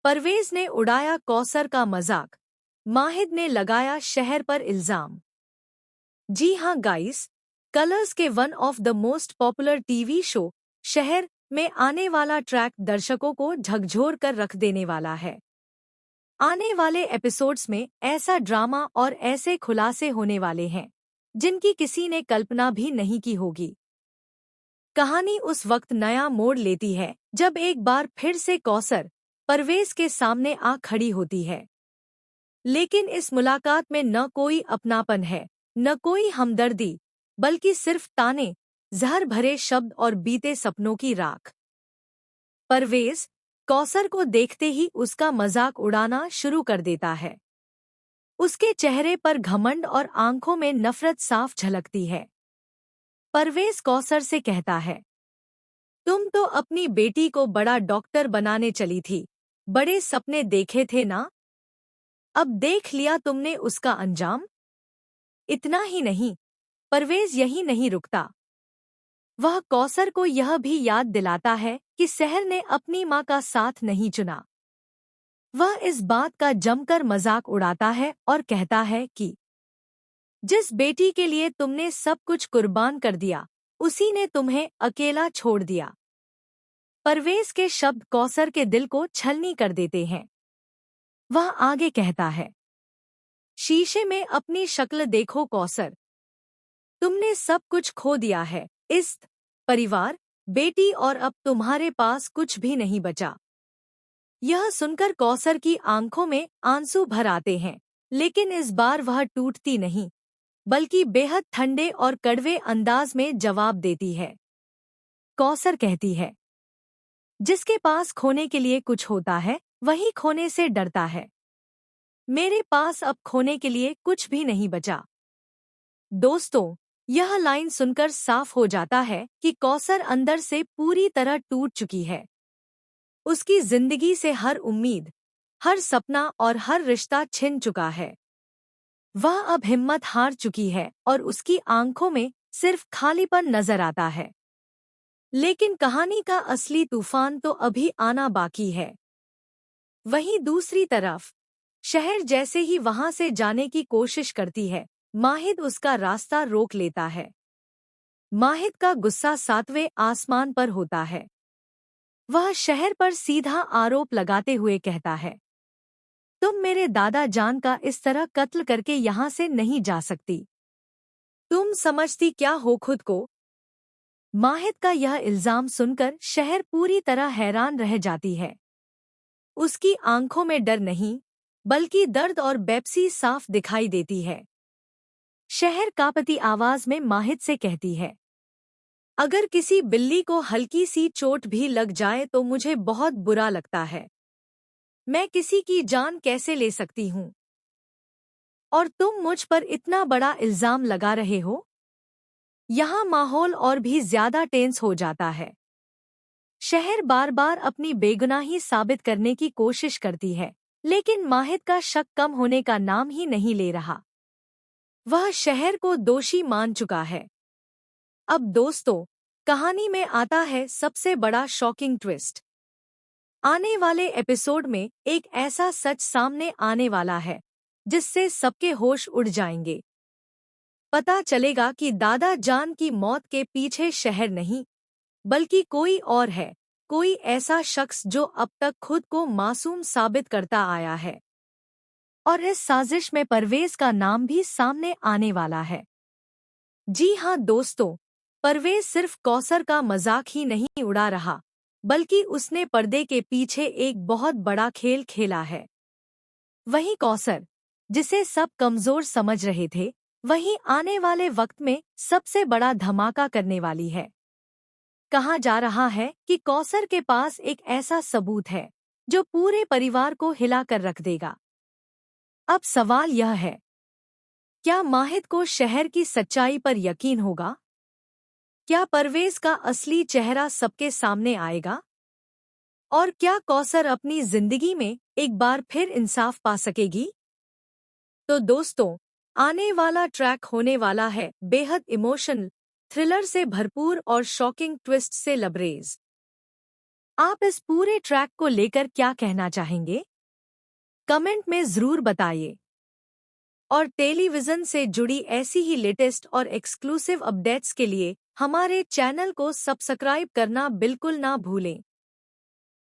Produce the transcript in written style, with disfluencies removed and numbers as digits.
परवेज ने उड़ाया कौसर का मजाक। माहिद ने लगाया शहर पर इल्जाम। जी हाँ गाइस, कलर्स के one of the most popular TV show शहर में आने वाला ट्रैक दर्शकों को झकझोर कर रख देने वाला है। आने वाले एपिसोड्स में ऐसा ड्रामा और ऐसे खुलासे होने वाले हैं जिनकी किसी ने कल्पना भी नहीं की होगी। कहानी उस वक्त नया मोड़ लेती है जब एक बार फिर से कौसर परवेज के सामने आ खड़ी होती है। लेकिन इस मुलाकात में न कोई अपनापन है, न कोई हमदर्दी, बल्कि सिर्फ ताने, जहर भरे शब्द और बीते सपनों की राख। परवेज कौसर को देखते ही उसका मजाक उड़ाना शुरू कर देता है। उसके चेहरे पर घमंड और आंखों में नफरत साफ झलकती है। परवेज कौसर से कहता है, तुम तो अपनी बेटी को बड़ा डॉक्टर बनाने चली थी, बड़े सपने देखे थे ना? अब देख लिया तुमने उसका अंजाम। इतना ही नहीं, परवेज यही नहीं रुकता। वह कौसर को यह भी याद दिलाता है कि शहर ने अपनी मां का साथ नहीं चुना। वह इस बात का जमकर मजाक उड़ाता है और कहता है कि जिस बेटी के लिए तुमने सब कुछ कुर्बान कर दिया, उसी ने तुम्हें अकेला छोड़ दिया। परवेज के शब्द कौसर के दिल को छलनी कर देते हैं। वह आगे कहता है, शीशे में अपनी शक्ल देखो कौसर, तुमने सब कुछ खो दिया है, इस परिवार, बेटी, और अब तुम्हारे पास कुछ भी नहीं बचा। यह सुनकर कौसर की आंखों में आंसू भर आते हैं, लेकिन इस बार वह टूटती नहीं, बल्कि बेहद ठंडे और कड़वे अंदाज में जवाब देती है। कौसर कहती है, जिसके पास खोने के लिए कुछ होता है, वही खोने से डरता है। मेरे पास अब खोने के लिए कुछ भी नहीं बचा। दोस्तों, यह लाइन सुनकर साफ हो जाता है कि कौसर अंदर से पूरी तरह टूट चुकी है। उसकी जिंदगी से हर उम्मीद, हर सपना और हर रिश्ता छिन चुका है। वह अब हिम्मत हार चुकी है और उसकी आंखों में सिर्फ खालीपन नजर आता है। लेकिन कहानी का असली तूफान तो अभी आना बाकी है। वहीं दूसरी तरफ शहर जैसे ही वहां से जाने की कोशिश करती है, माहिद उसका रास्ता रोक लेता है। माहिद का गुस्सा सातवें आसमान पर होता है। वह शहर पर सीधा आरोप लगाते हुए कहता है, तुम मेरे दादा जान का इस तरह कत्ल करके यहाँ से नहीं जा सकती। तुम समझती क्या हो खुद को? माहिद का यह इल्जाम सुनकर शहर पूरी तरह हैरान रह जाती है। उसकी आंखों में डर नहीं, बल्कि दर्द और बेपसी साफ दिखाई देती है। शहर कांपती आवाज में माहिद से कहती है, अगर किसी बिल्ली को हल्की सी चोट भी लग जाए तो मुझे बहुत बुरा लगता है। मैं किसी की जान कैसे ले सकती हूँ? और तुम मुझ पर इतना बड़ा इल्जाम लगा रहे हो? यहाँ माहौल और भी ज्यादा टेंस हो जाता है। शहर बार बार अपनी बेगुनाही साबित करने की कोशिश करती है, लेकिन माहिद का शक कम होने का नाम ही नहीं ले रहा। वह शहर को दोषी मान चुका है। अब दोस्तों, कहानी में आता है सबसे बड़ा शॉकिंग ट्विस्ट। आने वाले एपिसोड में एक ऐसा सच सामने आने वाला है जिससे सबके होश उड़ जाएंगे। पता चलेगा कि दादा जान की मौत के पीछे शहर नहीं, बल्कि कोई और है, कोई ऐसा शख्स जो अब तक खुद को मासूम साबित करता आया है। और इस साजिश में परवेज का नाम भी सामने आने वाला है। जी हाँ दोस्तों, परवेज सिर्फ कौसर का मजाक ही नहीं उड़ा रहा, बल्कि उसने पर्दे के पीछे एक बहुत बड़ा खेल खेला है। वही कौसर, जिसे सब कमजोर समझ रहे थे, वही आने वाले वक्त में सबसे बड़ा धमाका करने वाली है। कहा जा रहा है कि कौसर के पास एक ऐसा सबूत है जो पूरे परिवार को हिला कर रख देगा। अब सवाल यह है, क्या माहिद को शहर की सच्चाई पर यकीन होगा? क्या परवेज का असली चेहरा सबके सामने आएगा? और क्या कौसर अपनी जिंदगी में एक बार फिर इंसाफ पा सकेगी? तो दोस्तों, आने वाला ट्रैक होने वाला है बेहद इमोशनल, थ्रिलर से भरपूर और शॉकिंग ट्विस्ट से लबरेज। आप इस पूरे ट्रैक को लेकर क्या कहना चाहेंगे? कमेंट में ज़रूर बताइए। और टेलीविज़न से जुड़ी ऐसी ही लेटेस्ट और एक्सक्लूसिव अपडेट्स के लिए हमारे चैनल को सब्सक्राइब करना बिल्कुल ना भूलें।